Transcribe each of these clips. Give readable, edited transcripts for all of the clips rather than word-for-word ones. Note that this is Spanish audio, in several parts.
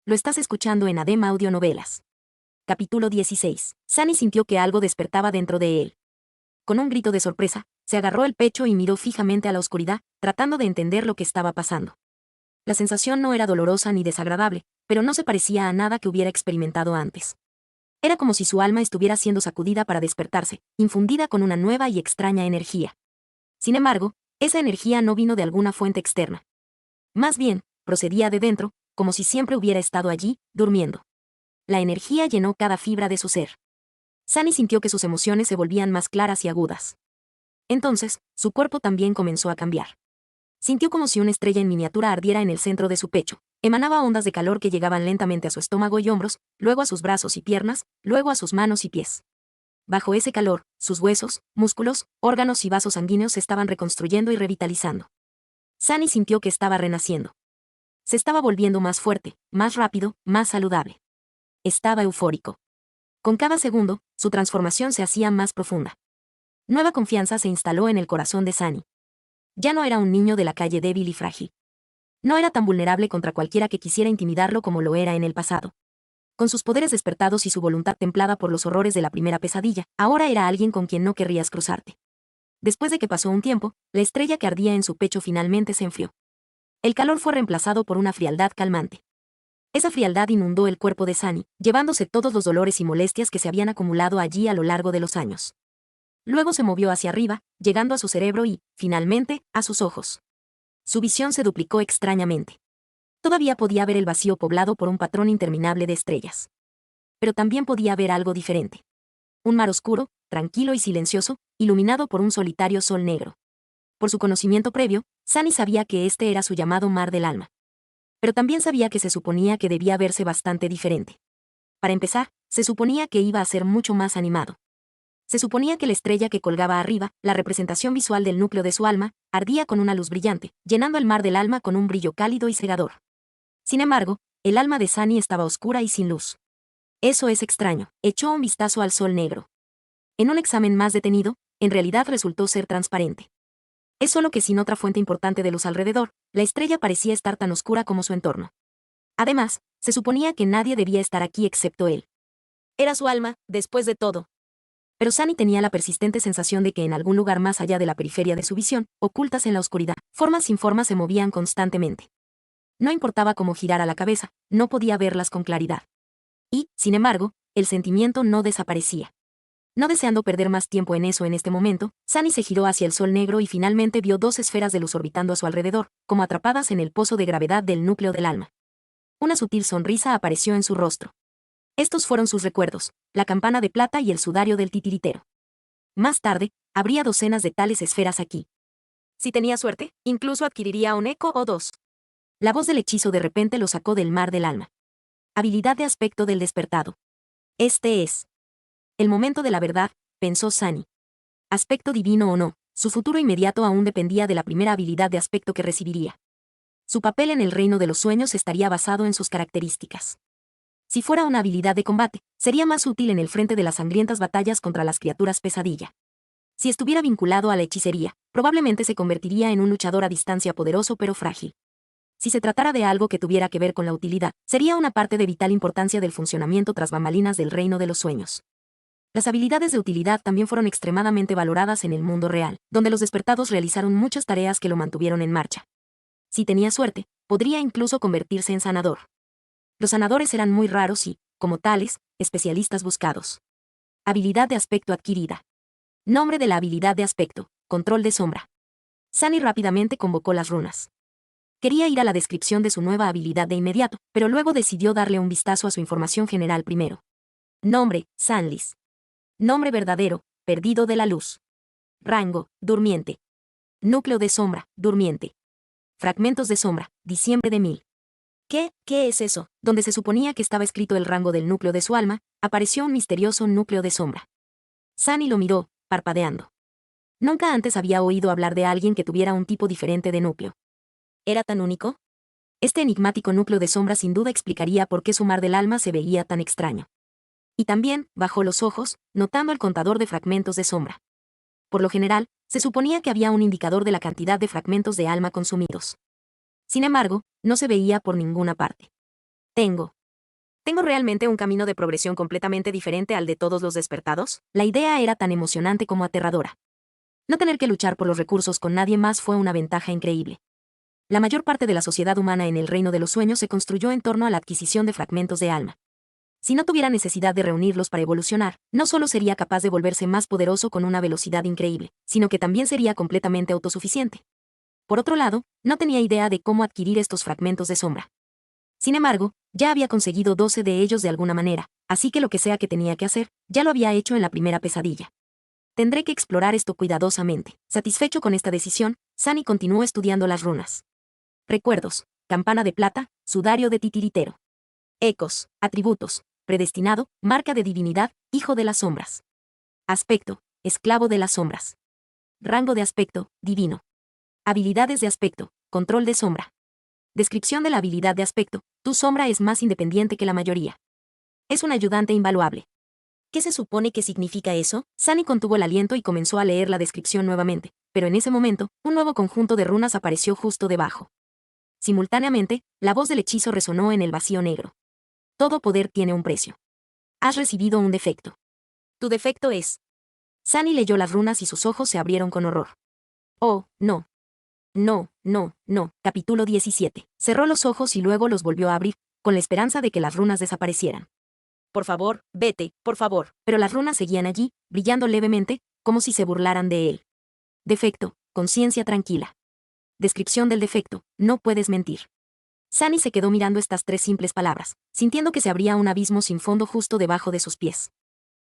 lo estás escuchando en ADEM Audionovelas. Capítulo 16. Sunny sintió que algo despertaba dentro de él. Con un grito de sorpresa, se agarró el pecho y miró fijamente a la oscuridad, tratando de entender lo que estaba pasando. La sensación no era dolorosa ni desagradable, pero no se parecía a nada que hubiera experimentado antes. Era como si su alma estuviera siendo sacudida para despertarse, infundida con una nueva y extraña energía. Sin embargo, esa energía no vino de alguna fuente externa. Más bien, procedía de dentro, como si siempre hubiera estado allí, durmiendo. La energía llenó cada fibra de su ser. Sunny sintió que sus emociones se volvían más claras y agudas. Entonces, su cuerpo también comenzó a cambiar. Sintió como si una estrella en miniatura ardiera en el centro de su pecho. Emanaba ondas de calor que llegaban lentamente a su estómago y hombros, luego a sus brazos y piernas, luego a sus manos y pies. Bajo ese calor, sus huesos, músculos, órganos y vasos sanguíneos se estaban reconstruyendo y revitalizando. Sunny sintió que estaba renaciendo. Se estaba volviendo más fuerte, más rápido, más saludable. Estaba eufórico. Con cada segundo, su transformación se hacía más profunda. Nueva confianza se instaló en el corazón de Sunny. Ya no era un niño de la calle débil y frágil. No era tan vulnerable contra cualquiera que quisiera intimidarlo como lo era en el pasado. Con sus poderes despertados y su voluntad templada por los horrores de la primera pesadilla, ahora era alguien con quien no querrías cruzarte. Después de que pasó un tiempo, la estrella que ardía en su pecho finalmente se enfrió. El calor fue reemplazado por una frialdad calmante. Esa frialdad inundó el cuerpo de Sunny, llevándose todos los dolores y molestias que se habían acumulado allí a lo largo de los años. Luego se movió hacia arriba, llegando a su cerebro y, finalmente, a sus ojos. Su visión se duplicó extrañamente. Todavía podía ver el vacío poblado por un patrón interminable de estrellas. Pero también podía ver algo diferente. Un mar oscuro, tranquilo y silencioso, iluminado por un solitario sol negro. Por su conocimiento previo, Sunny sabía que este era su llamado mar del alma. Pero también sabía que se suponía que debía verse bastante diferente. Para empezar, se suponía que iba a ser mucho más animado. Se suponía que la estrella que colgaba arriba, la representación visual del núcleo de su alma, ardía con una luz brillante, llenando el mar del alma con un brillo cálido y cegador. Sin embargo, el alma de Sunny estaba oscura y sin luz. Eso es extraño. Echó un vistazo al sol negro. En un examen más detenido, en realidad resultó ser transparente. Es solo que sin otra fuente importante de luz alrededor, la estrella parecía estar tan oscura como su entorno. Además, se suponía que nadie debía estar aquí excepto él. Era su alma, después de todo. Pero Sunny tenía la persistente sensación de que en algún lugar más allá de la periferia de su visión, ocultas en la oscuridad, formas sin forma se movían constantemente. No importaba cómo girara la cabeza, no podía verlas con claridad. Y, sin embargo, el sentimiento no desaparecía. No deseando perder más tiempo en eso en este momento, Sunny se giró hacia el sol negro y finalmente vio dos esferas de luz orbitando a su alrededor, como atrapadas en el pozo de gravedad del núcleo del alma. Una sutil sonrisa apareció en su rostro. Estos fueron sus recuerdos, la campana de plata y el sudario del titiritero. Más tarde, habría docenas de tales esferas aquí. Si tenía suerte, incluso adquiriría un eco o dos. La voz del hechizo de repente lo sacó del mar del alma. Habilidad de aspecto del despertado. Este es el momento de la verdad, pensó Sunny. Aspecto divino o no, su futuro inmediato aún dependía de la primera habilidad de aspecto que recibiría. Su papel en el reino de los sueños estaría basado en sus características. Si fuera una habilidad de combate, sería más útil en el frente de las sangrientas batallas contra las criaturas pesadilla. Si estuviera vinculado a la hechicería, probablemente se convertiría en un luchador a distancia poderoso pero frágil. Si se tratara de algo que tuviera que ver con la utilidad, sería una parte de vital importancia del funcionamiento tras bambalinas del reino de los sueños. Las habilidades de utilidad también fueron extremadamente valoradas en el mundo real, donde los despertados realizaron muchas tareas que lo mantuvieron en marcha. Si tenía suerte, podría incluso convertirse en sanador. Los sanadores eran muy raros y, como tales, especialistas buscados. Habilidad de aspecto adquirida. Nombre de la habilidad de aspecto: control de sombra. Sunny rápidamente convocó las runas. Quería ir a la descripción de su nueva habilidad de inmediato, pero luego decidió darle un vistazo a su información general primero. Nombre: Sanlis. Nombre verdadero: perdido de la luz. Rango: durmiente. Núcleo de sombra: durmiente. Fragmentos de sombra: diciembre de 1000. ¿Qué es eso? Donde se suponía que estaba escrito el rango del núcleo de su alma, apareció un misterioso núcleo de sombra. Sunny lo miró, parpadeando. Nunca antes había oído hablar de alguien que tuviera un tipo diferente de núcleo. ¿Era tan único? Este enigmático núcleo de sombra sin duda explicaría por qué su mar del alma se veía tan extraño. Y también, bajó los ojos, notando el contador de fragmentos de sombra. Por lo general, se suponía que había un indicador de la cantidad de fragmentos de alma consumidos. Sin embargo, no se veía por ninguna parte. Tengo ¿Tengo realmente un camino de progresión completamente diferente al de todos los despertados? La idea era tan emocionante como aterradora. No tener que luchar por los recursos con nadie más fue una ventaja increíble. La mayor parte de la sociedad humana en el reino de los sueños se construyó en torno a la adquisición de fragmentos de alma. Si no tuviera necesidad de reunirlos para evolucionar, no solo sería capaz de volverse más poderoso con una velocidad increíble, sino que también sería completamente autosuficiente. Por otro lado, no tenía idea de cómo adquirir estos fragmentos de sombra. Sin embargo, ya había conseguido 12 de ellos de alguna manera, así que lo que sea que tenía que hacer, ya lo había hecho en la primera pesadilla. Tendré que explorar esto cuidadosamente. Satisfecho con esta decisión, Sunny continuó estudiando las runas. Recuerdos, campana de plata, sudario de titiritero. Ecos, atributos, predestinado, marca de divinidad, hijo de las sombras. Aspecto, esclavo de las sombras. Rango de aspecto, divino. Habilidades de aspecto, control de sombra. Descripción de la habilidad de aspecto, tu sombra es más independiente que la mayoría. Es un ayudante invaluable. ¿Qué se supone que significa eso? Sunny contuvo el aliento y comenzó a leer la descripción nuevamente, pero en ese momento, un nuevo conjunto de runas apareció justo debajo. Simultáneamente, la voz del hechizo resonó en el vacío negro. Todo poder tiene un precio. Has recibido un defecto. Tu defecto es... Sunny leyó las runas y sus ojos se abrieron con horror. Oh, no. No, no, no. Capítulo 17. Cerró los ojos y luego los volvió a abrir, con la esperanza de que las runas desaparecieran. Por favor, vete, por favor. Pero las runas seguían allí, brillando levemente, como si se burlaran de él. Defecto, conciencia tranquila. Descripción del defecto, no puedes mentir. Sunny se quedó mirando estas 3 simples palabras, sintiendo que se abría un abismo sin fondo justo debajo de sus pies.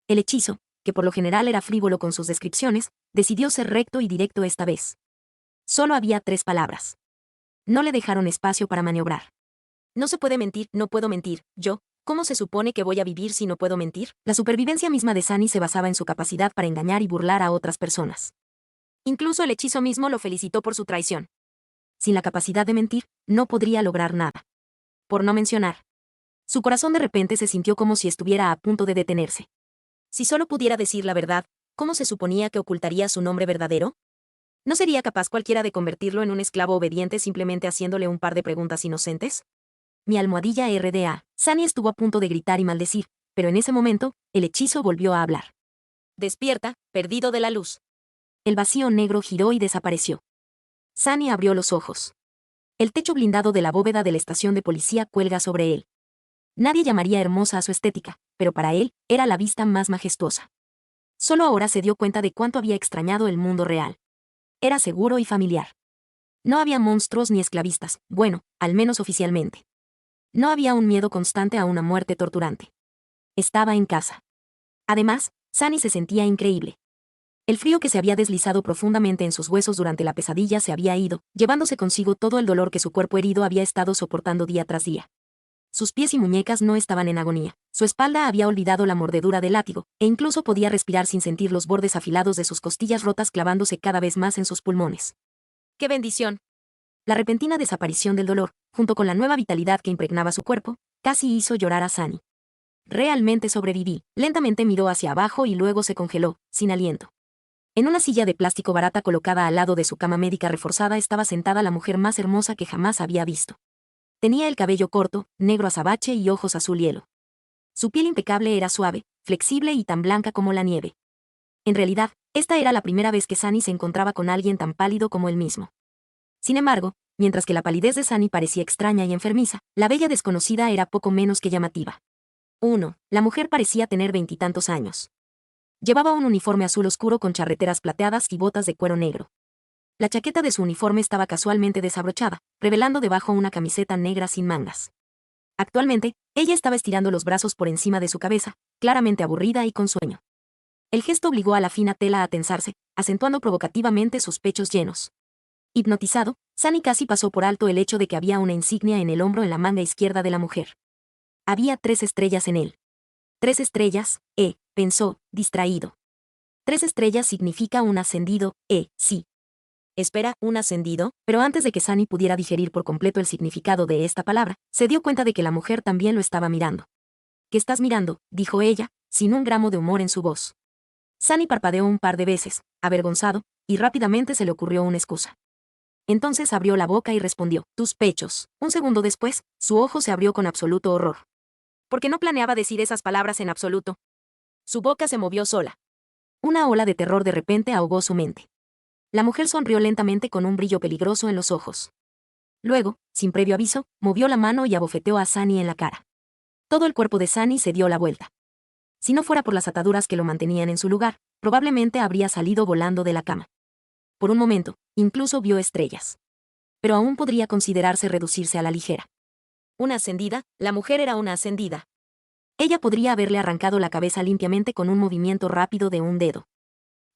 El hechizo, que por lo general era frívolo con sus descripciones, decidió ser recto y directo esta vez. Solo había 3 palabras. No le dejaron espacio para maniobrar. No se puede mentir, no puedo mentir, yo. ¿Cómo se supone que voy a vivir si no puedo mentir? La supervivencia misma de Sunny se basaba en su capacidad para engañar y burlar a otras personas. Incluso el hechizo mismo lo felicitó por su traición. Sin la capacidad de mentir, no podría lograr nada. Por no mencionar. Su corazón de repente se sintió como si estuviera a punto de detenerse. Si solo pudiera decir la verdad, ¿cómo se suponía que ocultaría su nombre verdadero? ¿No sería capaz cualquiera de convertirlo en un esclavo obediente simplemente haciéndole un par de preguntas inocentes? Mi almohadilla RDA. Sunny estuvo a punto de gritar y maldecir, pero en ese momento, el hechizo volvió a hablar. Despierta, perdido de la luz. El vacío negro giró y desapareció. Sunny abrió los ojos. El techo blindado de la bóveda de la estación de policía cuelga sobre él. Nadie llamaría hermosa a su estética, pero para él, era la vista más majestuosa. Solo ahora se dio cuenta de cuánto había extrañado el mundo real. Era seguro y familiar. No había monstruos ni esclavistas, bueno, al menos oficialmente. No había un miedo constante a una muerte torturante. Estaba en casa. Además, Sunny se sentía increíble. El frío que se había deslizado profundamente en sus huesos durante la pesadilla se había ido, llevándose consigo todo el dolor que su cuerpo herido había estado soportando día tras día. Sus pies y muñecas no estaban en agonía, su espalda había olvidado la mordedura del látigo, e incluso podía respirar sin sentir los bordes afilados de sus costillas rotas clavándose cada vez más en sus pulmones. ¡Qué bendición! La repentina desaparición del dolor, junto con la nueva vitalidad que impregnaba su cuerpo, casi hizo llorar a Sunny. Realmente sobreviví. Lentamente miró hacia abajo y luego se congeló, sin aliento. En una silla de plástico barata colocada al lado de su cama médica reforzada estaba sentada la mujer más hermosa que jamás había visto. Tenía el cabello corto, negro azabache y ojos azul hielo. Su piel impecable era suave, flexible y tan blanca como la nieve. En realidad, esta era la primera vez que Sunny se encontraba con alguien tan pálido como él mismo. Sin embargo, mientras que la palidez de Sunny parecía extraña y enfermiza, la bella desconocida era poco menos que llamativa. 1. La mujer parecía tener 20 y tantos años. Llevaba un uniforme azul oscuro con charreteras plateadas y botas de cuero negro. La chaqueta de su uniforme estaba casualmente desabrochada, revelando debajo una camiseta negra sin mangas. Actualmente, ella estaba estirando los brazos por encima de su cabeza, claramente aburrida y con sueño. El gesto obligó a la fina tela a tensarse, acentuando provocativamente sus pechos llenos. Hipnotizado, Sunny casi pasó por alto el hecho de que había una insignia en el hombro en la manga izquierda de la mujer. Había 3 estrellas en él. 3 estrellas, pensó, distraído. 3 estrellas significa un ascendido, sí. Espera, ¿un ascendido? Pero antes de que Sunny pudiera digerir por completo el significado de esta palabra, se dio cuenta de que la mujer también lo estaba mirando. ¿Qué estás mirando?, dijo ella, sin un gramo de humor en su voz. Sunny parpadeó un par de veces, avergonzado, y rápidamente se le ocurrió una excusa. Entonces abrió la boca y respondió, tus pechos. Un segundo después, su ojo se abrió con absoluto horror. porque no planeaba decir esas palabras en absoluto. Su boca se movió sola. Una ola de terror de repente ahogó su mente. La mujer sonrió lentamente con un brillo peligroso en los ojos. Luego, sin previo aviso, movió la mano y abofeteó a Sunny en la cara. Todo el cuerpo de Sunny se dio la vuelta. Si no fuera por las ataduras que lo mantenían en su lugar, probablemente habría salido volando de la cama. Por un momento, incluso vio estrellas. Pero aún podría considerarse reducirse a la ligera. Una ascendida, la mujer era una ascendida. Ella podría haberle arrancado la cabeza limpiamente con un movimiento rápido de un dedo.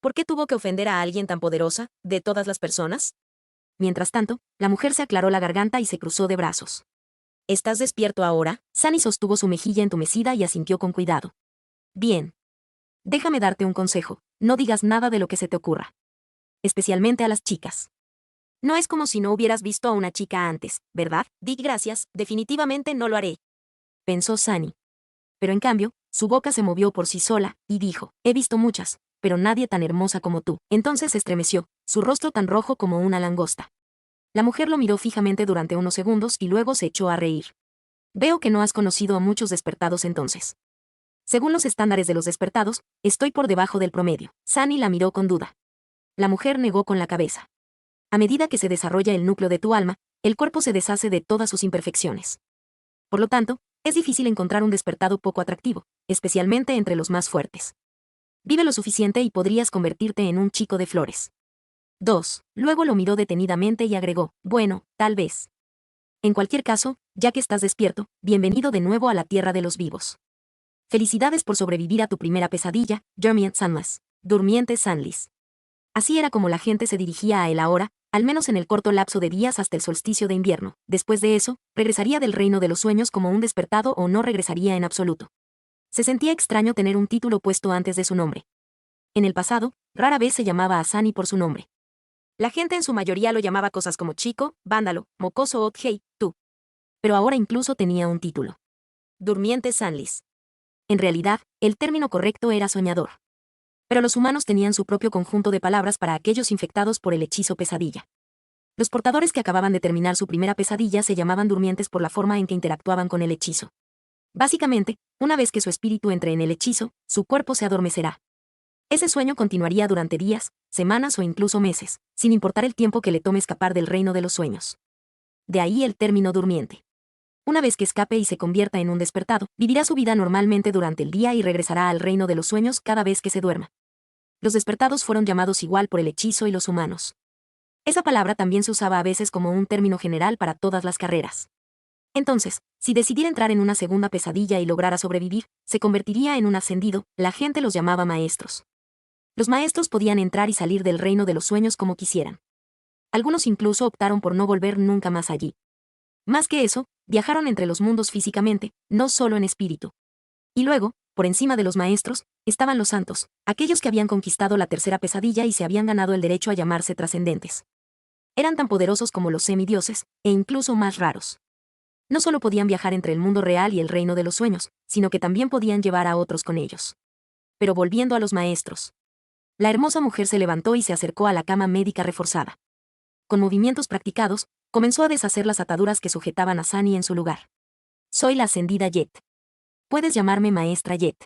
¿Por qué tuvo que ofender a alguien tan poderosa, de todas las personas? Mientras tanto, la mujer se aclaró la garganta y se cruzó de brazos. ¿Estás despierto ahora? Sunny sostuvo su mejilla entumecida y asintió con cuidado. Bien. Déjame darte un consejo, no digas nada de lo que se te ocurra. Especialmente a las chicas. No es como si no hubieras visto a una chica antes, ¿verdad? Di gracias, definitivamente no lo haré. Pensó Sunny. Pero en cambio, su boca se movió por sí sola, y dijo, he visto muchas, pero nadie tan hermosa como tú. Entonces se estremeció, su rostro tan rojo como una langosta. La mujer lo miró fijamente durante unos segundos y luego se echó a reír. Veo que no has conocido a muchos despertados entonces. Según los estándares de los despertados, estoy por debajo del promedio. Sunny la miró con duda. La mujer negó con la cabeza. A medida que se desarrolla el núcleo de tu alma, el cuerpo se deshace de todas sus imperfecciones. Por lo tanto, es difícil encontrar un despertado poco atractivo, especialmente entre los más fuertes. Vive lo suficiente y podrías convertirte en un chico de flores. 2. Luego lo miró detenidamente y agregó, bueno, tal vez. En cualquier caso, ya que estás despierto, bienvenido de nuevo a la tierra de los vivos. Felicidades por sobrevivir a tu primera pesadilla, Jeremy Sandlas, durmiente Sandlis. Así era como la gente se dirigía a él ahora, al menos en el corto lapso de días hasta el solsticio de invierno. Después de eso, regresaría del reino de los sueños como un despertado o no regresaría en absoluto. Se sentía extraño tener un título puesto antes de su nombre. En el pasado, rara vez se llamaba a Sunny por su nombre. La gente en su mayoría lo llamaba cosas como chico, vándalo, mocoso o hey, tú. Pero ahora incluso tenía un título. Durmiente Sandlis. En realidad, el término correcto era soñador. Pero los humanos tenían su propio conjunto de palabras para aquellos infectados por el hechizo pesadilla. Los portadores que acababan de terminar su primera pesadilla se llamaban durmientes por la forma en que interactuaban con el hechizo. Básicamente, una vez que su espíritu entre en el hechizo, su cuerpo se adormecerá. Ese sueño continuaría durante días, semanas o incluso meses, sin importar el tiempo que le tome escapar del reino de los sueños. De ahí el término durmiente. Una vez que escape y se convierta en un despertado, vivirá su vida normalmente durante el día y regresará al reino de los sueños cada vez que se duerma. Los despertados fueron llamados igual por el hechizo y los humanos. Esa palabra también se usaba a veces como un término general para todas las carreras. Entonces, si decidiera entrar en una segunda pesadilla y lograra sobrevivir, se convertiría en un ascendido, la gente los llamaba maestros. Los maestros podían entrar y salir del reino de los sueños como quisieran. Algunos incluso optaron por no volver nunca más allí. Más que eso, viajaron entre los mundos físicamente, no solo en espíritu. Y luego, por encima de los maestros, estaban los santos, aquellos que habían conquistado la tercera pesadilla y se habían ganado el derecho a llamarse trascendentes. Eran tan poderosos como los semidioses, e incluso más raros. No solo podían viajar entre el mundo real y el reino de los sueños, sino que también podían llevar a otros con ellos. Pero volviendo a los maestros. La hermosa mujer se levantó y se acercó a la cama médica reforzada. Con movimientos practicados, comenzó a deshacer las ataduras que sujetaban a Sunny en su lugar. Soy la ascendida Jet. Puedes llamarme maestra Jet.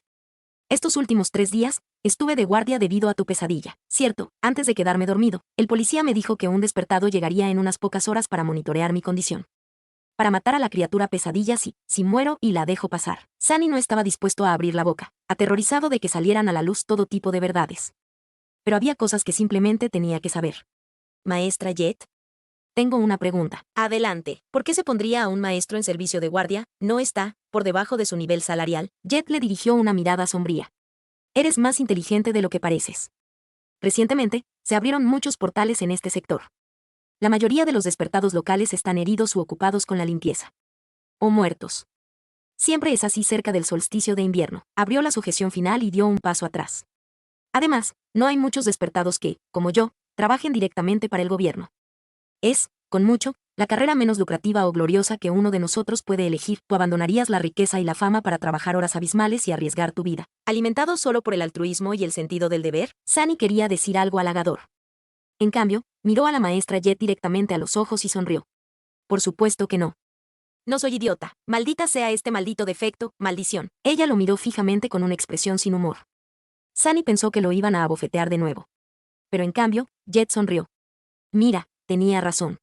Estos últimos 3 días, estuve de guardia debido a tu pesadilla. Cierto, antes de quedarme dormido, el policía me dijo que un despertado llegaría en unas pocas horas para monitorear mi condición. Para matar a la criatura pesadilla si muero y la dejo pasar. Sunny no estaba dispuesto a abrir la boca, aterrorizado de que salieran a la luz todo tipo de verdades. Pero había cosas que simplemente tenía que saber. Maestra Jet. Tengo una pregunta. Adelante. ¿Por qué se pondría a un maestro en servicio de guardia? ¿No está, por debajo de su nivel salarial? Jet le dirigió una mirada sombría. Eres más inteligente de lo que pareces. Recientemente, se abrieron muchos portales en este sector. La mayoría de los despertados locales están heridos u ocupados con la limpieza. O muertos. Siempre es así cerca del solsticio de invierno. Abrió la sujeción final y dio un paso atrás. Además, no hay muchos despertados que, como yo, trabajen directamente para el gobierno. Es, con mucho, la carrera menos lucrativa o gloriosa que uno de nosotros puede elegir. Tú abandonarías la riqueza y la fama para trabajar horas abismales y arriesgar tu vida. ¿Alimentado solo por el altruismo y el sentido del deber? Sunny quería decir algo halagador. En cambio, miró a la maestra Jet directamente a los ojos y sonrió. Por supuesto que no. No soy idiota. Maldita sea este maldito defecto, maldición. Ella lo miró fijamente con una expresión sin humor. Sunny pensó que lo iban a abofetear de nuevo. Pero en cambio, Jet sonrió. Mira, tenía razón.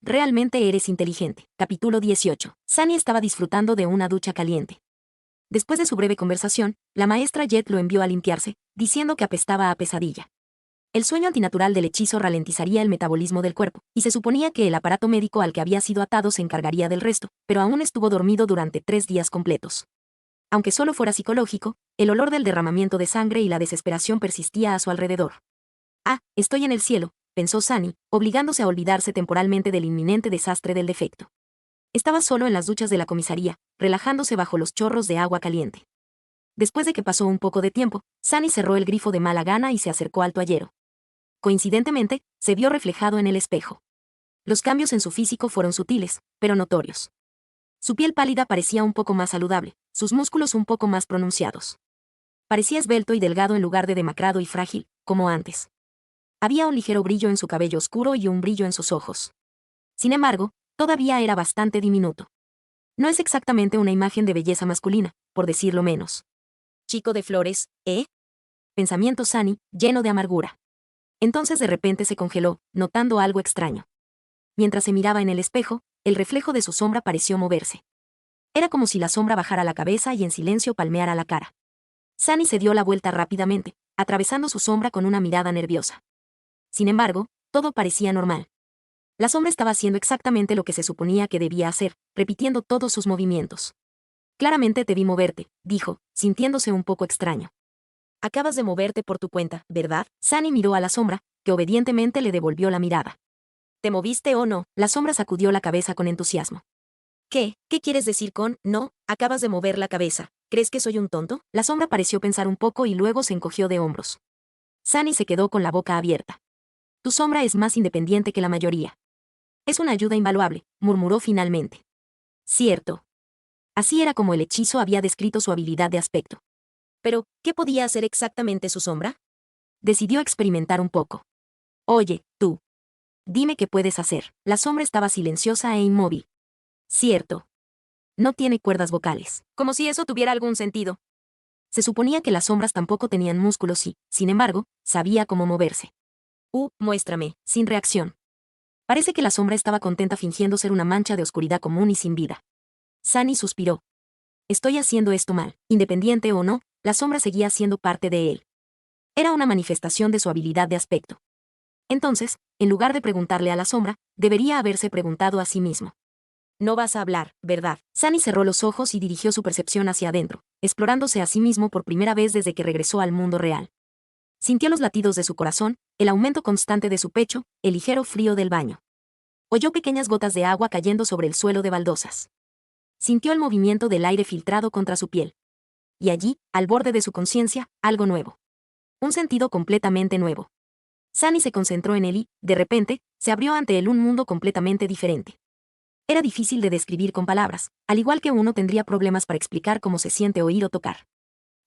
Realmente eres inteligente. Capítulo 18. Sunny estaba disfrutando de una ducha caliente. Después de su breve conversación, la maestra Jet lo envió a limpiarse, diciendo que apestaba a pesadilla. El sueño antinatural del hechizo ralentizaría el metabolismo del cuerpo, y se suponía que el aparato médico al que había sido atado se encargaría del resto, pero aún estuvo dormido durante 3 días completos. Aunque solo fuera psicológico, el olor del derramamiento de sangre y la desesperación persistía a su alrededor. Ah, estoy en el cielo, pensó Sunny, obligándose a olvidarse temporalmente del inminente desastre del defecto. Estaba solo en las duchas de la comisaría, relajándose bajo los chorros de agua caliente. Después de que pasó un poco de tiempo, Sunny cerró el grifo de mala gana y se acercó al toallero. Coincidentemente, se vio reflejado en el espejo. Los cambios en su físico fueron sutiles, pero notorios. Su piel pálida parecía un poco más saludable, sus músculos un poco más pronunciados. Parecía esbelto y delgado en lugar de demacrado y frágil, como antes. Había un ligero brillo en su cabello oscuro y un brillo en sus ojos. Sin embargo, todavía era bastante diminuto. No es exactamente una imagen de belleza masculina, por decirlo menos. Chico de flores, ¿eh? Pensamiento Sunny, lleno de amargura. Entonces de repente se congeló, notando algo extraño. Mientras se miraba en el espejo, el reflejo de su sombra pareció moverse. Era como si la sombra bajara la cabeza y en silencio palmeara la cara. Sunny se dio la vuelta rápidamente, atravesando su sombra con una mirada nerviosa. Sin embargo, todo parecía normal. La sombra estaba haciendo exactamente lo que se suponía que debía hacer, repitiendo todos sus movimientos. Claramente te vi moverte, dijo, sintiéndose un poco extraño. Acabas de moverte por tu cuenta, ¿verdad? Sunny miró a la sombra, que obedientemente le devolvió la mirada. ¿Te moviste o no? La sombra sacudió la cabeza con entusiasmo. ¿Qué? ¿Qué quieres decir con no? Acabas de mover la cabeza. ¿Crees que soy un tonto? La sombra pareció pensar un poco y luego se encogió de hombros. Sunny se quedó con la boca abierta. Tu sombra es más independiente que la mayoría. Es una ayuda invaluable, murmuró finalmente. Cierto. Así era como el hechizo había descrito su habilidad de aspecto. Pero, ¿qué podía hacer exactamente su sombra? Decidió experimentar un poco. Oye, tú. Dime qué puedes hacer. La sombra estaba silenciosa e inmóvil. Cierto. No tiene cuerdas vocales. Como si eso tuviera algún sentido. Se suponía que las sombras tampoco tenían músculos y, sin embargo, sabía cómo moverse. Muéstrame, sin reacción. Parece que la sombra estaba contenta fingiendo ser una mancha de oscuridad común y sin vida. Sunny suspiró. Estoy haciendo esto mal. Independiente o no, la sombra seguía siendo parte de él. Era una manifestación de su habilidad de aspecto. Entonces, en lugar de preguntarle a la sombra, debería haberse preguntado a sí mismo. No vas a hablar, ¿verdad? Sunny cerró los ojos y dirigió su percepción hacia adentro, explorándose a sí mismo por primera vez desde que regresó al mundo real. Sintió los latidos de su corazón, el aumento constante de su pecho, el ligero frío del baño. Oyó pequeñas gotas de agua cayendo sobre el suelo de baldosas. Sintió el movimiento del aire filtrado contra su piel. Y allí, al borde de su conciencia, algo nuevo. Un sentido completamente nuevo. Sunny se concentró en él y, de repente, se abrió ante él un mundo completamente diferente. Era difícil de describir con palabras, al igual que uno tendría problemas para explicar cómo se siente oír o tocar.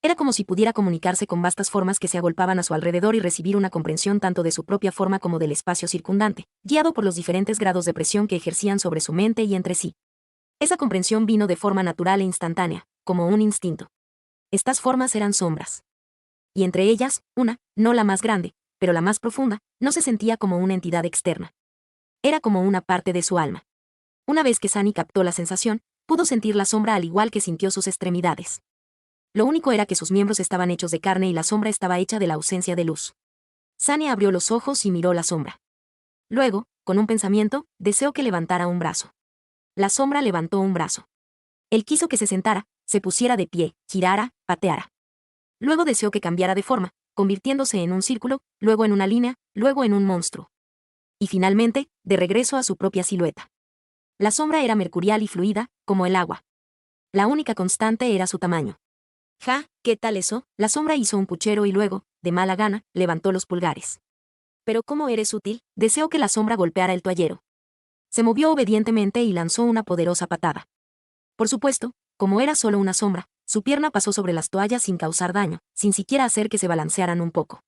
Era como si pudiera comunicarse con vastas formas que se agolpaban a su alrededor y recibir una comprensión tanto de su propia forma como del espacio circundante, guiado por los diferentes grados de presión que ejercían sobre su mente y entre sí. Esa comprensión vino de forma natural e instantánea, como un instinto. Estas formas eran sombras. Y entre ellas, una, no la más grande, pero la más profunda, no se sentía como una entidad externa. Era como una parte de su alma. Una vez que Sunny captó la sensación, pudo sentir la sombra al igual que sintió sus extremidades. Lo único era que sus miembros estaban hechos de carne y la sombra estaba hecha de la ausencia de luz. Sunny abrió los ojos y miró la sombra. Luego, con un pensamiento, deseó que levantara un brazo. La sombra levantó un brazo. Él quiso que se sentara, se pusiera de pie, girara, pateara. Luego deseó que cambiara de forma, convirtiéndose en un círculo, luego en una línea, luego en un monstruo. Y finalmente, de regreso a su propia silueta. La sombra era mercurial y fluida, como el agua. La única constante era su tamaño. Ja, ¿qué tal eso? La sombra hizo un puchero y luego, de mala gana, levantó los pulgares. Pero ¿cómo eres útil? Deseó que la sombra golpeara el toallero. Se movió obedientemente y lanzó una poderosa patada. Por supuesto, como era solo una sombra, su pierna pasó sobre las toallas sin causar daño, sin siquiera hacer que se balancearan un poco.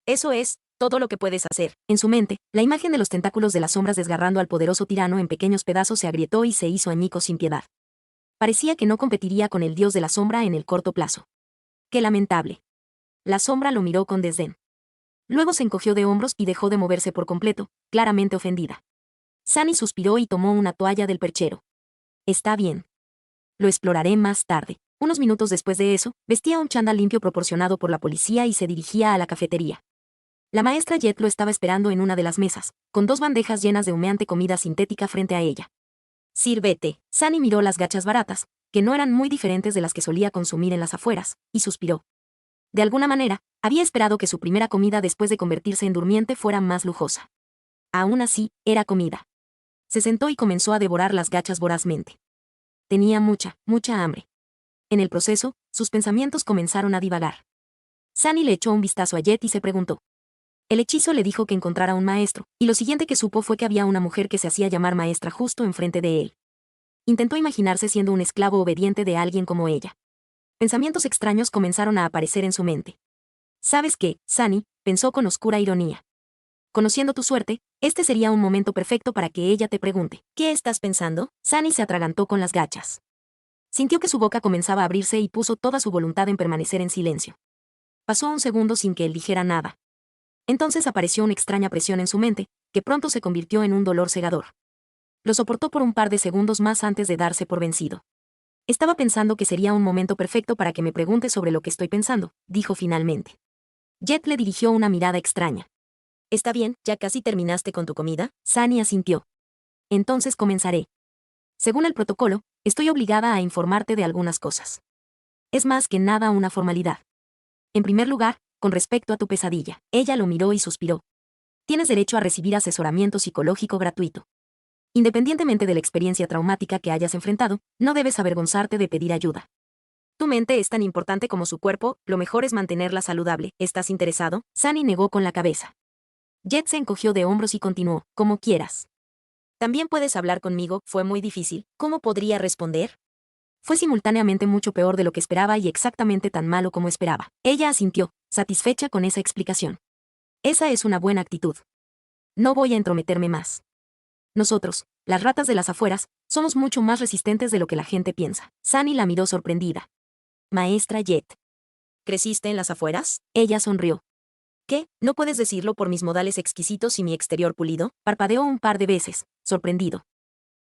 Eso es, todo lo que puedes hacer. En su mente, la imagen de los tentáculos de las sombras desgarrando al poderoso tirano en pequeños pedazos se agrietó y se hizo añicos sin piedad. Parecía que no competiría con el dios de la sombra en el corto plazo. ¡Qué lamentable! La sombra lo miró con desdén. Luego se encogió de hombros y dejó de moverse por completo, claramente ofendida. Sunny suspiró y tomó una toalla del perchero. Está bien. Lo exploraré más tarde. Unos minutos después de eso, vestía un chándal limpio proporcionado por la policía y se dirigía a la cafetería. La maestra Jet lo estaba esperando en una de las mesas, con 2 bandejas llenas de humeante comida sintética frente a ella. Sírvete. Sunny miró las gachas baratas, que no eran muy diferentes de las que solía consumir en las afueras, y suspiró. De alguna manera, había esperado que su primera comida después de convertirse en durmiente fuera más lujosa. Aún así, era comida. Se sentó y comenzó a devorar las gachas vorazmente. Tenía mucha hambre. En el proceso, sus pensamientos comenzaron a divagar. Sunny le echó un vistazo a Jet y se preguntó. El hechizo le dijo que encontrara un maestro, y lo siguiente que supo fue que había una mujer que se hacía llamar maestra justo enfrente de él. Intentó imaginarse siendo un esclavo obediente de alguien como ella. Pensamientos extraños comenzaron a aparecer en su mente. ¿Sabes qué, Sunny?, pensó con oscura ironía. Conociendo tu suerte, este sería un momento perfecto para que ella te pregunte, ¿qué estás pensando? Sunny se atragantó con las gachas. Sintió que su boca comenzaba a abrirse y puso toda su voluntad en permanecer en silencio. Pasó un segundo sin que él dijera nada. Entonces apareció una extraña presión en su mente, que pronto se convirtió en un dolor cegador. Lo soportó por un par de segundos más antes de darse por vencido. Estaba pensando que sería un momento perfecto para que me pregunte sobre lo que estoy pensando, dijo finalmente. Jet le dirigió una mirada extraña. Está bien, ¿ya casi terminaste con tu comida? Sunny asintió. Entonces comenzaré. Según el protocolo, estoy obligada a informarte de algunas cosas. Es más que nada una formalidad. En primer lugar, con respecto a tu pesadilla, ella lo miró y suspiró. Tienes derecho a recibir asesoramiento psicológico gratuito. Independientemente de la experiencia traumática que hayas enfrentado, no debes avergonzarte de pedir ayuda. Tu mente es tan importante como su cuerpo, lo mejor es mantenerla saludable. ¿Estás interesado? Sunny negó con la cabeza. Jet se encogió de hombros y continuó, como quieras. También puedes hablar conmigo, fue muy difícil. ¿Cómo podría responder? Fue simultáneamente mucho peor de lo que esperaba y exactamente tan malo como esperaba. Ella asintió, satisfecha con esa explicación. Esa es una buena actitud. No voy a entrometerme más. Nosotros, las ratas de las afueras, somos mucho más resistentes de lo que la gente piensa. Sunny la miró sorprendida. Maestra Jet. ¿Creciste en las afueras? Ella sonrió. ¿Qué? ¿No puedes decirlo por mis modales exquisitos y mi exterior pulido? Parpadeó un par de veces, sorprendido.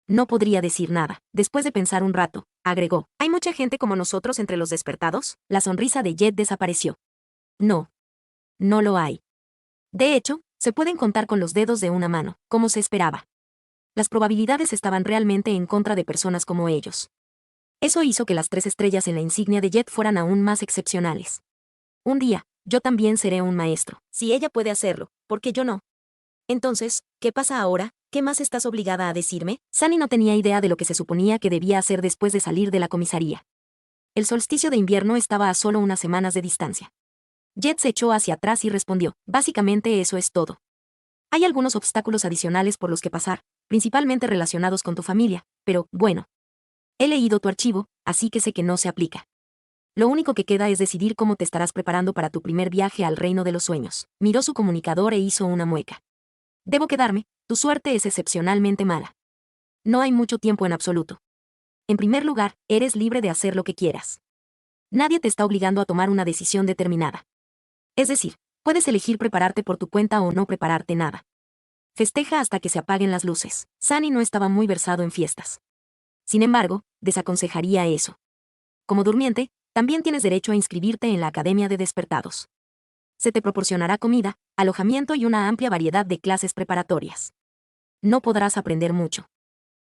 No podría decir nada. Después de pensar un rato, agregó, ¿hay mucha gente como nosotros entre los despertados? La sonrisa de Jet desapareció. No. No lo hay. De hecho, se pueden contar con los dedos de una mano, como se esperaba. Las probabilidades estaban realmente en contra de personas como ellos. Eso hizo que las 3 estrellas en la insignia de Jet fueran aún más excepcionales. Un día, yo también seré un maestro. Si ella puede hacerlo, ¿por qué yo no? Entonces, ¿qué pasa ahora? ¿Qué más estás obligada a decirme? Sunny no tenía idea de lo que se suponía que debía hacer después de salir de la comisaría. El solsticio de invierno estaba a solo unas semanas de distancia. Jet se echó hacia atrás y respondió, básicamente eso es todo. Hay algunos obstáculos adicionales por los que pasar, principalmente relacionados con tu familia, pero, bueno. He leído tu archivo, así que sé que no se aplica. Lo único que queda es decidir cómo te estarás preparando para tu primer viaje al reino de los sueños. Miró su comunicador e hizo una mueca. Debo quedarme, tu suerte es excepcionalmente mala. No hay mucho tiempo en absoluto. En primer lugar, eres libre de hacer lo que quieras. Nadie te está obligando a tomar una decisión determinada. Es decir, puedes elegir prepararte por tu cuenta o no prepararte nada. Festeja hasta que se apaguen las luces. Sunny no estaba muy versado en fiestas. Sin embargo, desaconsejaría eso. Como durmiente, también tienes derecho a inscribirte en la Academia de Despertados. Se te proporcionará comida, alojamiento y una amplia variedad de clases preparatorias. No podrás aprender mucho.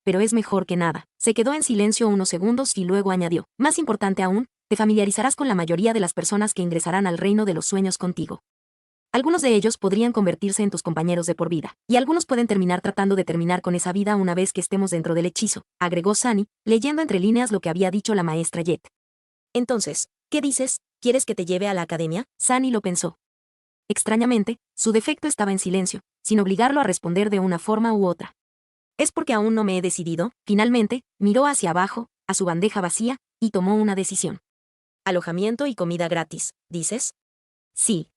Pero es mejor que nada. Se quedó en silencio unos segundos y luego añadió, más importante aún, te familiarizarás con la mayoría de las personas que ingresarán al reino de los sueños contigo. Algunos de ellos podrían convertirse en tus compañeros de por vida, y algunos pueden terminar tratando de terminar con esa vida una vez que estemos dentro del hechizo, agregó Sunny, leyendo entre líneas lo que había dicho la maestra Jet. Entonces, ¿qué dices? ¿Quieres que te lleve a la academia? Sunny lo pensó. Extrañamente, su defecto estaba en silencio, sin obligarlo a responder de una forma u otra. ¿Es porque aún no me he decidido? Finalmente, miró hacia abajo, a su bandeja vacía, y tomó una decisión. ¿Alojamiento y comida gratis, dices? Sí.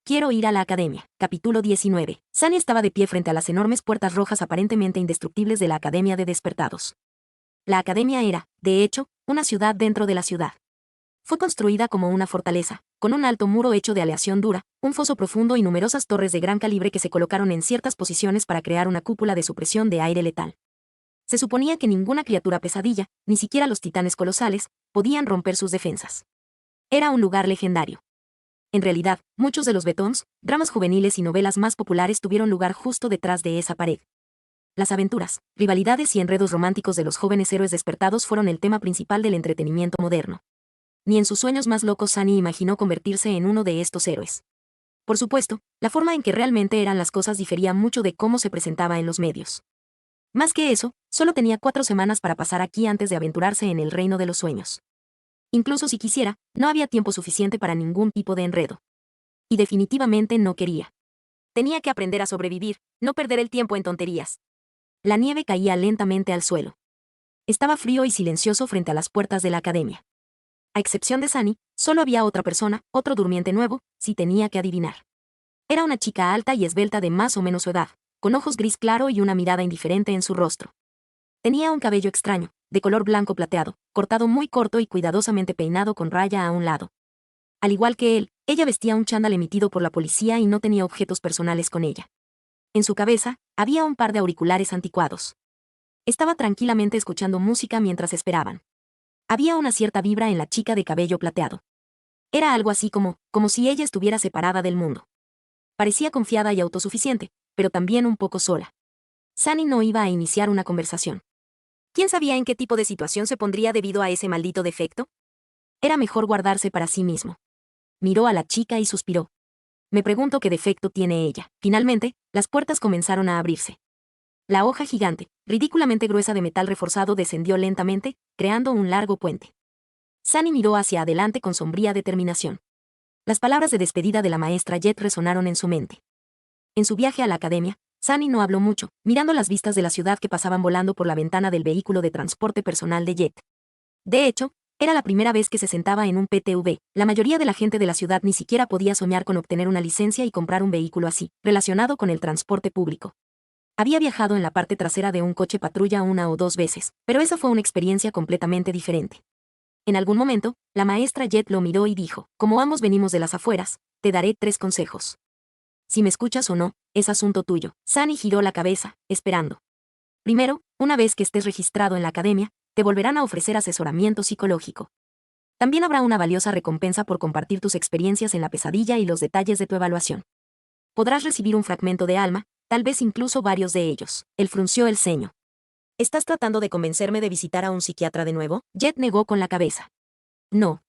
Quiero ir a la academia. Capítulo 19. Sunny estaba de pie frente a las enormes puertas rojas aparentemente indestructibles de la Academia de Despertados. La academia era, de hecho, una ciudad dentro de la ciudad. Fue construida como una fortaleza, con un alto muro hecho de aleación dura, un foso profundo y numerosas torres de gran calibre que se colocaron en ciertas posiciones para crear una cúpula de supresión de aire letal. Se suponía que ninguna criatura pesadilla, ni siquiera los titanes colosales, podían romper sus defensas. Era un lugar legendario. En realidad, muchos de los betons, dramas juveniles y novelas más populares tuvieron lugar justo detrás de esa pared. Las aventuras, rivalidades y enredos románticos de los jóvenes héroes despertados fueron el tema principal del entretenimiento moderno. Ni en sus sueños más locos Sunny imaginó convertirse en uno de estos héroes. Por supuesto, la forma en que realmente eran las cosas difería mucho de cómo se presentaba en los medios. Más que eso, solo tenía 4 semanas para pasar aquí antes de aventurarse en el reino de los sueños. Incluso si quisiera, no había tiempo suficiente para ningún tipo de enredo. Y definitivamente no quería. Tenía que aprender a sobrevivir, no perder el tiempo en tonterías. La nieve caía lentamente al suelo. Estaba frío y silencioso frente a las puertas de la academia. A excepción de Sunny, solo había otra persona, otro durmiente nuevo, si tenía que adivinar. Era una chica alta y esbelta de más o menos su edad, con ojos gris claro y una mirada indiferente en su rostro. Tenía un cabello extraño, de color blanco plateado, cortado muy corto y cuidadosamente peinado con raya a un lado. Al igual que él, ella vestía un chándal emitido por la policía y no tenía objetos personales con ella. En su cabeza, había un par de auriculares anticuados. Estaba tranquilamente escuchando música mientras esperaban. Había una cierta vibra en la chica de cabello plateado. Era algo así como si ella estuviera separada del mundo. Parecía confiada y autosuficiente, pero también un poco sola. Sunny no iba a iniciar una conversación. ¿Quién sabía en qué tipo de situación se pondría debido a ese maldito defecto? Era mejor guardarse para sí mismo. Miró a la chica y suspiró. Me pregunto qué defecto tiene ella. Finalmente, las puertas comenzaron a abrirse. La hoja gigante, ridículamente gruesa de metal reforzado, descendió lentamente, creando un largo puente. Sunny miró hacia adelante con sombría determinación. Las palabras de despedida de la maestra Jet resonaron en su mente. En su viaje a la academia, Sunny no habló mucho, mirando las vistas de la ciudad que pasaban volando por la ventana del vehículo de transporte personal de Jet. De hecho, era la primera vez que se sentaba en un PTV. La mayoría de la gente de la ciudad ni siquiera podía soñar con obtener una licencia y comprar un vehículo así, relacionado con el transporte público. Había viajado en la parte trasera de un coche patrulla 1 o 2 veces, pero esa fue una experiencia completamente diferente. En algún momento, la maestra Jet lo miró y dijo, como ambos venimos de las afueras, te daré 3 consejos. Si me escuchas o no, es asunto tuyo. Sunny giró la cabeza, esperando. Primero, una vez que estés registrado en la academia, te volverán a ofrecer asesoramiento psicológico. También habrá una valiosa recompensa por compartir tus experiencias en la pesadilla y los detalles de tu evaluación. Podrás recibir un fragmento de alma, tal vez incluso varios de ellos. Él frunció el ceño. ¿Estás tratando de convencerme de visitar a un psiquiatra de nuevo? Jet negó con la cabeza. No.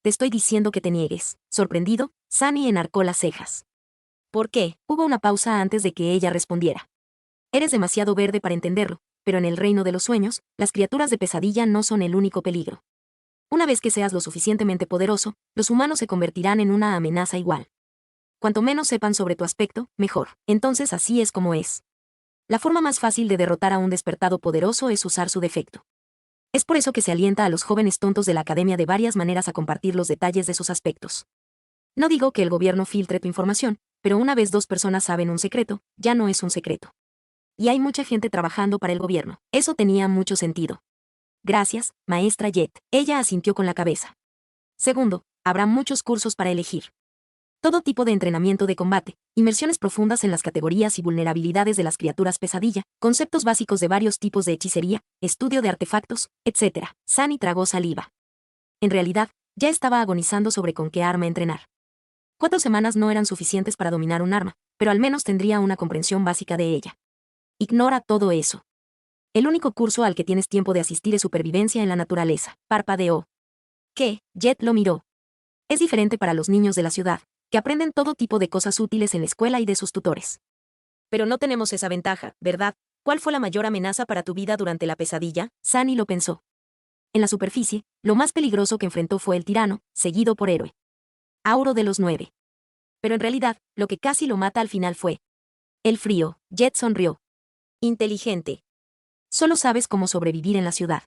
Te estoy diciendo que te niegues. Sorprendido, Sunny enarcó las cejas. ¿Por qué? Hubo una pausa antes de que ella respondiera. Eres demasiado verde para entenderlo, pero en el reino de los sueños, las criaturas de pesadilla no son el único peligro. Una vez que seas lo suficientemente poderoso, los humanos se convertirán en una amenaza igual. Cuanto menos sepan sobre tu aspecto, mejor. Entonces así es como es. La forma más fácil de derrotar a un despertado poderoso es usar su defecto. Es por eso que se alienta a los jóvenes tontos de la academia de varias maneras a compartir los detalles de sus aspectos. No digo que el gobierno filtre tu información, pero una vez 2 personas saben un secreto, ya no es un secreto. Y hay mucha gente trabajando para el gobierno. Eso tenía mucho sentido. Gracias, maestra Jet. Ella asintió con la cabeza. Segundo, habrá muchos cursos para elegir. Todo tipo de entrenamiento de combate, inmersiones profundas en las categorías y vulnerabilidades de las criaturas pesadilla, conceptos básicos de varios tipos de hechicería, estudio de artefactos, etc. Sunny tragó saliva. En realidad, ya estaba agonizando sobre con qué arma entrenar. 4 semanas no eran suficientes para dominar un arma, pero al menos tendría una comprensión básica de ella. Ignora todo eso. El único curso al que tienes tiempo de asistir es supervivencia en la naturaleza. Parpadeó. ¿Qué? Jet lo miró. Es diferente para los niños de la ciudad, que aprenden todo tipo de cosas útiles en la escuela y de sus tutores. Pero no tenemos esa ventaja, ¿verdad? ¿Cuál fue la mayor amenaza para tu vida durante la pesadilla? Sunny lo pensó. En la superficie, lo más peligroso que enfrentó fue el tirano, seguido por Héroe. Auro de los 9. Pero en realidad, lo que casi lo mata al final fue el frío. Jet sonrió. Inteligente. Solo sabes cómo sobrevivir en la ciudad.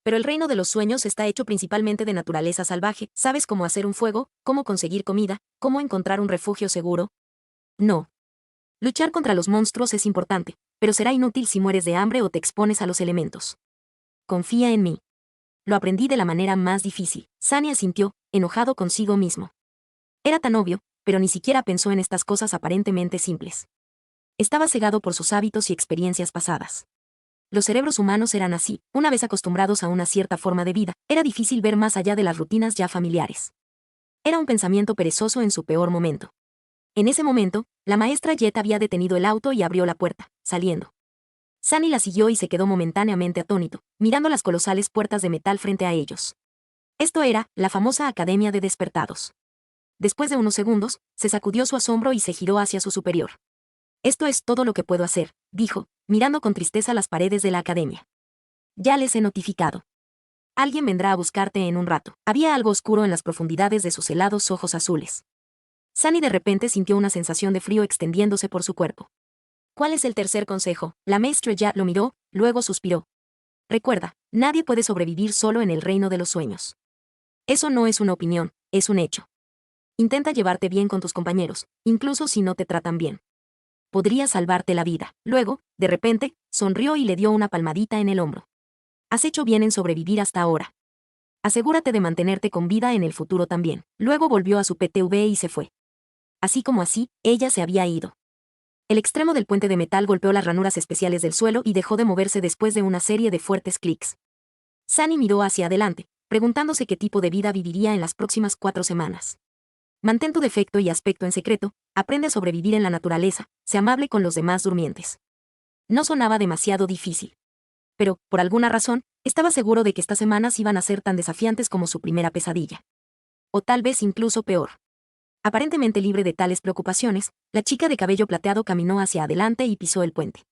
Pero el reino de los sueños está hecho principalmente de naturaleza salvaje. ¿Sabes cómo hacer un fuego? ¿Cómo conseguir comida? ¿Cómo encontrar un refugio seguro? No. Luchar contra los monstruos es importante, pero será inútil si mueres de hambre o te expones a los elementos. Confía en mí. Lo aprendí de la manera más difícil. Sunny asintió, enojado consigo mismo. Era tan obvio, pero ni siquiera pensó en estas cosas aparentemente simples. Estaba cegado por sus hábitos y experiencias pasadas. Los cerebros humanos eran así, una vez acostumbrados a una cierta forma de vida, era difícil ver más allá de las rutinas ya familiares. Era un pensamiento perezoso en su peor momento. En ese momento, la maestra Jet había detenido el auto y abrió la puerta, saliendo. Sunny la siguió y se quedó momentáneamente atónito, mirando las colosales puertas de metal frente a ellos. Esto era la famosa Academia de Despertados. Después de unos segundos, se sacudió su asombro y se giró hacia su superior. Esto es todo lo que puedo hacer, dijo, mirando con tristeza las paredes de la academia. Ya les he notificado. Alguien vendrá a buscarte en un rato. Había algo oscuro en las profundidades de sus helados ojos azules. Sunny de repente sintió una sensación de frío extendiéndose por su cuerpo. ¿Cuál es el tercer consejo? La maestra ya lo miró, luego suspiró. Recuerda, nadie puede sobrevivir solo en el reino de los sueños. Eso no es una opinión, es un hecho. Intenta llevarte bien con tus compañeros, incluso si no te tratan bien. Podría salvarte la vida. Luego, de repente, sonrió y le dio una palmadita en el hombro. Has hecho bien en sobrevivir hasta ahora. Asegúrate de mantenerte con vida en el futuro también. Luego volvió a su PTV y se fue. Así como así, ella se había ido. El extremo del puente de metal golpeó las ranuras especiales del suelo y dejó de moverse después de una serie de fuertes clics. Sunny miró hacia adelante, preguntándose qué tipo de vida viviría en las próximas 4 semanas. Mantén tu defecto y aspecto en secreto, aprende a sobrevivir en la naturaleza, sé amable con los demás durmientes. No sonaba demasiado difícil. Pero, por alguna razón, estaba seguro de que estas semanas iban a ser tan desafiantes como su primera pesadilla. O tal vez incluso peor. Aparentemente libre de tales preocupaciones, la chica de cabello plateado caminó hacia adelante y pisó el puente.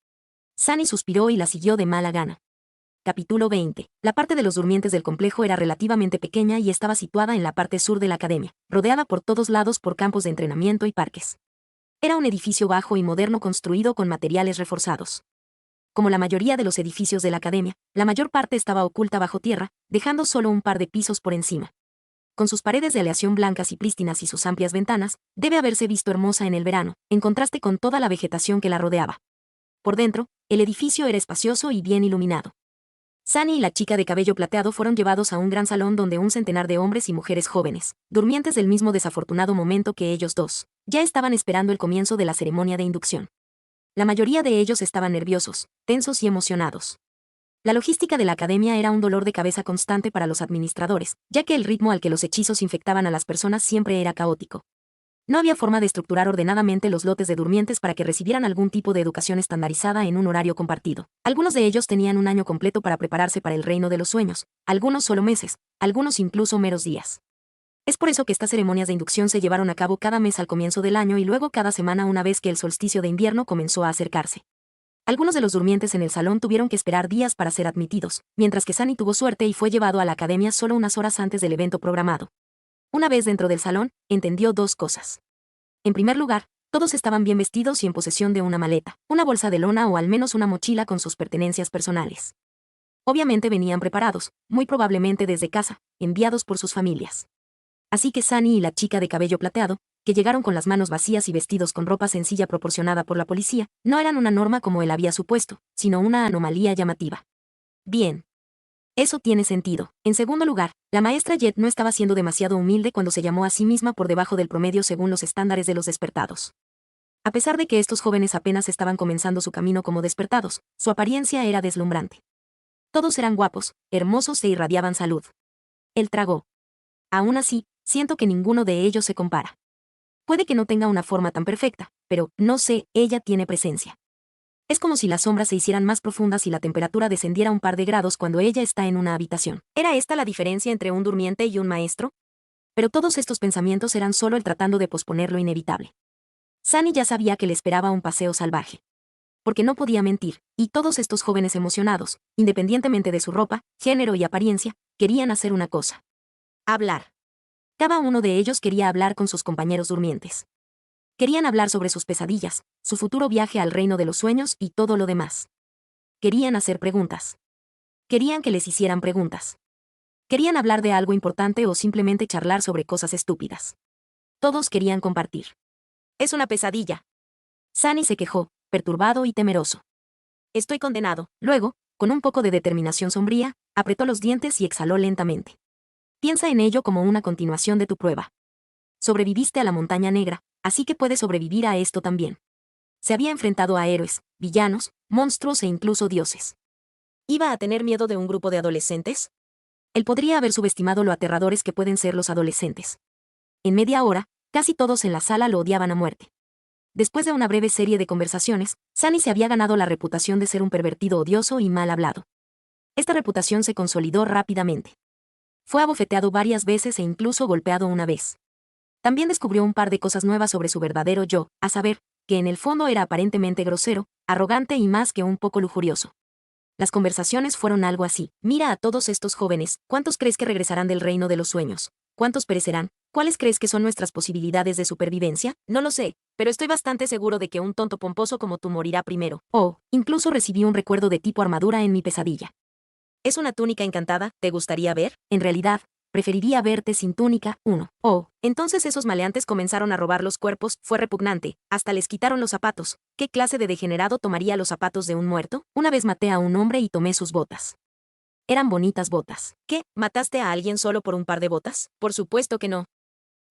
Sunny suspiró y la siguió de mala gana. Capítulo 20. La parte de los durmientes del complejo era relativamente pequeña y estaba situada en la parte sur de la academia, rodeada por todos lados por campos de entrenamiento y parques. Era un edificio bajo y moderno construido con materiales reforzados. Como la mayoría de los edificios de la academia, la mayor parte estaba oculta bajo tierra, dejando solo un par de pisos por encima. Con sus paredes de aleación blancas y prístinas y sus amplias ventanas, debe haberse visto hermosa en el verano, en contraste con toda la vegetación que la rodeaba. Por dentro, el edificio era espacioso y bien iluminado. Sunny y la chica de cabello plateado fueron llevados a un gran salón donde un centenar de hombres y mujeres jóvenes, durmientes del mismo desafortunado momento que ellos dos, ya estaban esperando el comienzo de la ceremonia de inducción. La mayoría de ellos estaban nerviosos, tensos y emocionados. La logística de la academia era un dolor de cabeza constante para los administradores, ya que el ritmo al que los hechizos infectaban a las personas siempre era caótico. No había forma de estructurar ordenadamente los lotes de durmientes para que recibieran algún tipo de educación estandarizada en un horario compartido. Algunos de ellos tenían un año completo para prepararse para el reino de los sueños, algunos solo meses, algunos incluso meros días. Es por eso que estas ceremonias de inducción se llevaron a cabo cada mes al comienzo del año y luego cada semana una vez que el solsticio de invierno comenzó a acercarse. Algunos de los durmientes en el salón tuvieron que esperar días para ser admitidos, mientras que Sunny tuvo suerte y fue llevado a la academia solo unas horas antes del evento programado. Una vez dentro del salón, entendió 2 cosas. En primer lugar, todos estaban bien vestidos y en posesión de una maleta, una bolsa de lona o al menos una mochila con sus pertenencias personales. Obviamente venían preparados, muy probablemente desde casa, enviados por sus familias. Así que Sunny y la chica de cabello plateado, que llegaron con las manos vacías y vestidos con ropa sencilla proporcionada por la policía, no eran una norma como él había supuesto, sino una anomalía llamativa. Bien. Eso tiene sentido. En segundo lugar, la maestra Jet no estaba siendo demasiado humilde cuando se llamó a sí misma por debajo del promedio según los estándares de los despertados. A pesar de que estos jóvenes apenas estaban comenzando su camino como despertados, su apariencia era deslumbrante. Todos eran guapos, hermosos e irradiaban salud. Él tragó. Aún así, siento que ninguno de ellos se compara. Puede que no tenga una forma tan perfecta, pero, no sé, ella tiene presencia. Es como si las sombras se hicieran más profundas y la temperatura descendiera un par de grados cuando ella está en una habitación. ¿Era esta la diferencia entre un durmiente y un maestro? Pero todos estos pensamientos eran solo él tratando de posponer lo inevitable. Sunny ya sabía que le esperaba un paseo salvaje. Porque no podía mentir, y todos estos jóvenes emocionados, independientemente de su ropa, género y apariencia, querían hacer una cosa. Hablar. Cada uno de ellos quería hablar con sus compañeros durmientes. Querían hablar sobre sus pesadillas, su futuro viaje al reino de los sueños y todo lo demás. Querían hacer preguntas. Querían que les hicieran preguntas. Querían hablar de algo importante o simplemente charlar sobre cosas estúpidas. Todos querían compartir. Es una pesadilla. Sunny se quejó, perturbado y temeroso. Estoy condenado. Luego, con un poco de determinación sombría, apretó los dientes y exhaló lentamente. Piensa en ello como una continuación de tu prueba. Sobreviviste a la montaña negra, así que puedes sobrevivir a esto también. Se había enfrentado a héroes, villanos, monstruos e incluso dioses. ¿Iba a tener miedo de un grupo de adolescentes? Él podría haber subestimado lo aterradores que pueden ser los adolescentes. En media hora, casi todos en la sala lo odiaban a muerte. Después de una breve serie de conversaciones, Sunny se había ganado la reputación de ser un pervertido odioso y mal hablado. Esta reputación se consolidó rápidamente. Fue abofeteado varias veces e incluso golpeado una vez. También descubrió un par de cosas nuevas sobre su verdadero yo, a saber, que en el fondo era aparentemente grosero, arrogante y más que un poco lujurioso. Las conversaciones fueron algo así. Mira a todos estos jóvenes, ¿cuántos crees que regresarán del reino de los sueños? ¿Cuántos perecerán? ¿Cuáles crees que son nuestras posibilidades de supervivencia? No lo sé, pero estoy bastante seguro de que un tonto pomposo como tú morirá primero. Oh, incluso recibí un recuerdo de tipo armadura en mi pesadilla. ¿Es una túnica encantada? ¿Te gustaría ver? En realidad, preferiría verte sin túnica. 1. Oh, entonces esos maleantes comenzaron a robar los cuerpos, fue repugnante, hasta les quitaron los zapatos. ¿Qué clase de degenerado tomaría los zapatos de un muerto? Una vez maté a un hombre y tomé sus botas. Eran bonitas botas. ¿Qué? ¿Mataste a alguien solo por un par de botas? Por supuesto que no.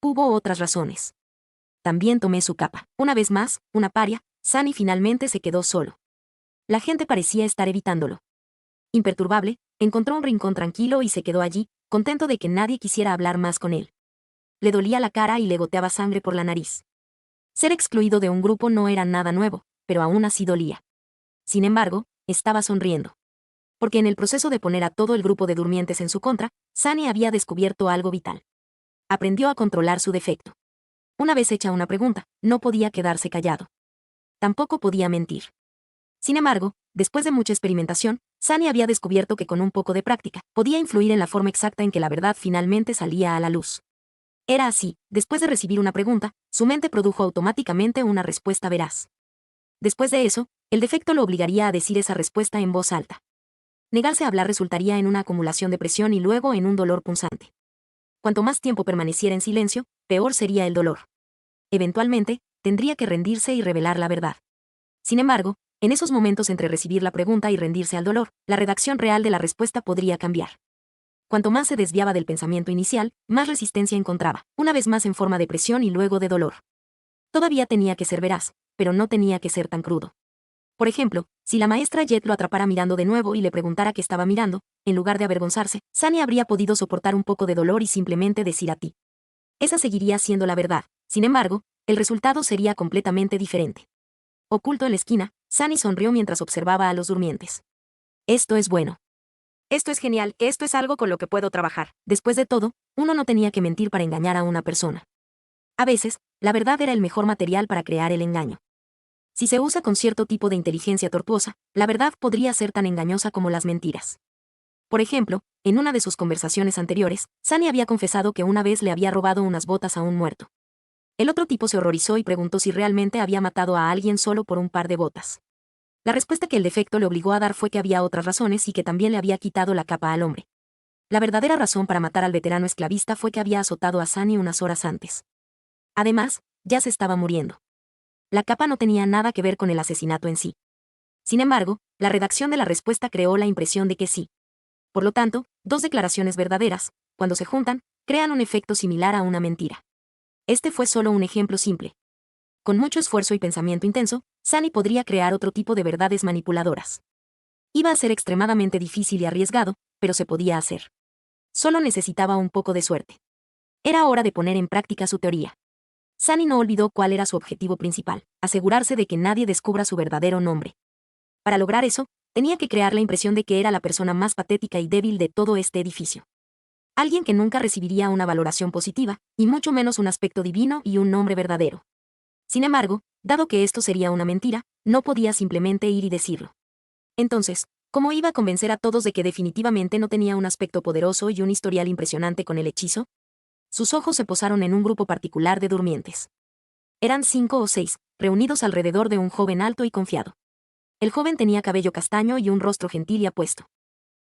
Hubo otras razones. También tomé su capa. Una vez más, una paria, Sunny finalmente se quedó solo. La gente parecía estar evitándolo. Imperturbable, encontró un rincón tranquilo y se quedó allí, contento de que nadie quisiera hablar más con él. Le dolía la cara y le goteaba sangre por la nariz. Ser excluido de un grupo no era nada nuevo, pero aún así dolía. Sin embargo, estaba sonriendo. Porque en el proceso de poner a todo el grupo de durmientes en su contra, Sunny había descubierto algo vital. Aprendió a controlar su defecto. Una vez hecha una pregunta, no podía quedarse callado. Tampoco podía mentir. Sin embargo, después de mucha experimentación, Sunny había descubierto que con un poco de práctica, podía influir en la forma exacta en que la verdad finalmente salía a la luz. Era así, después de recibir una pregunta, su mente produjo automáticamente una respuesta veraz. Después de eso, el defecto lo obligaría a decir esa respuesta en voz alta. Negarse a hablar resultaría en una acumulación de presión y luego en un dolor punzante. Cuanto más tiempo permaneciera en silencio, peor sería el dolor. Eventualmente, tendría que rendirse y revelar la verdad. Sin embargo, en esos momentos entre recibir la pregunta y rendirse al dolor, la redacción real de la respuesta podría cambiar. Cuanto más se desviaba del pensamiento inicial, más resistencia encontraba, una vez más en forma de presión y luego de dolor. Todavía tenía que ser veraz, pero no tenía que ser tan crudo. Por ejemplo, si la maestra Jet lo atrapara mirando de nuevo y le preguntara qué estaba mirando, en lugar de avergonzarse, Sunny habría podido soportar un poco de dolor y simplemente decir a ti. Esa seguiría siendo la verdad, sin embargo, el resultado sería completamente diferente. Oculto en la esquina, Sunny sonrió mientras observaba a los durmientes. Esto es bueno. Esto es genial, esto es algo con lo que puedo trabajar. Después de todo, uno no tenía que mentir para engañar a una persona. A veces, la verdad era el mejor material para crear el engaño. Si se usa con cierto tipo de inteligencia tortuosa, la verdad podría ser tan engañosa como las mentiras. Por ejemplo, en una de sus conversaciones anteriores, Sunny había confesado que una vez le había robado unas botas a un muerto. El otro tipo se horrorizó y preguntó si realmente había matado a alguien solo por un par de botas. La respuesta que el defecto le obligó a dar fue que había otras razones y que también le había quitado la capa al hombre. La verdadera razón para matar al veterano esclavista fue que había azotado a Sunny unas horas antes. Además, ya se estaba muriendo. La capa no tenía nada que ver con el asesinato en sí. Sin embargo, la redacción de la respuesta creó la impresión de que sí. Por lo tanto, dos declaraciones verdaderas, cuando se juntan, crean un efecto similar a una mentira. Este fue solo un ejemplo simple. Con mucho esfuerzo y pensamiento intenso, Sunny podría crear otro tipo de verdades manipuladoras. Iba a ser extremadamente difícil y arriesgado, pero se podía hacer. Solo necesitaba un poco de suerte. Era hora de poner en práctica su teoría. Sunny no olvidó cuál era su objetivo principal, asegurarse de que nadie descubra su verdadero nombre. Para lograr eso, tenía que crear la impresión de que era la persona más patética y débil de todo este edificio. Alguien que nunca recibiría una valoración positiva, y mucho menos un aspecto divino y un nombre verdadero. Sin embargo, dado que esto sería una mentira, no podía simplemente ir y decirlo. Entonces, ¿cómo iba a convencer a todos de que definitivamente no tenía un aspecto poderoso y un historial impresionante con el hechizo? Sus ojos se posaron en un grupo particular de durmientes. Eran 5 o 6, reunidos alrededor de un joven alto y confiado. El joven tenía cabello castaño y un rostro gentil y apuesto.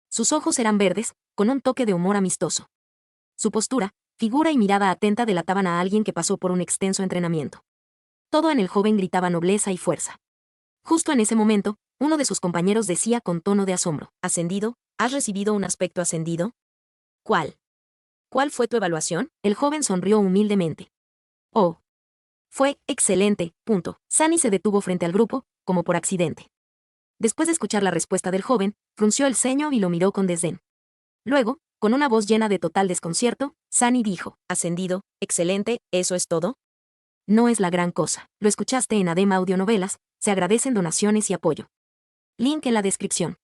Sus ojos eran verdes, con un toque de humor amistoso. Su postura, figura y mirada atenta delataban a alguien que pasó por un extenso entrenamiento. Todo en el joven gritaba nobleza y fuerza. Justo en ese momento, uno de sus compañeros decía con tono de asombro: ¿Ascendido? ¿Has recibido un aspecto ascendido? ¿Cuál? ¿Cuál fue tu evaluación? El joven sonrió humildemente. Oh. Fue excelente. Sunny se detuvo frente al grupo, como por accidente. Después de escuchar la respuesta del joven, frunció el ceño y lo miró con desdén. Luego, con una voz llena de total desconcierto, Sunny dijo: Ascendido, excelente, ¿eso es todo? No es la gran cosa. Lo escuchaste en ADEMA Audionovelas, se agradecen donaciones y apoyo. Link en la descripción.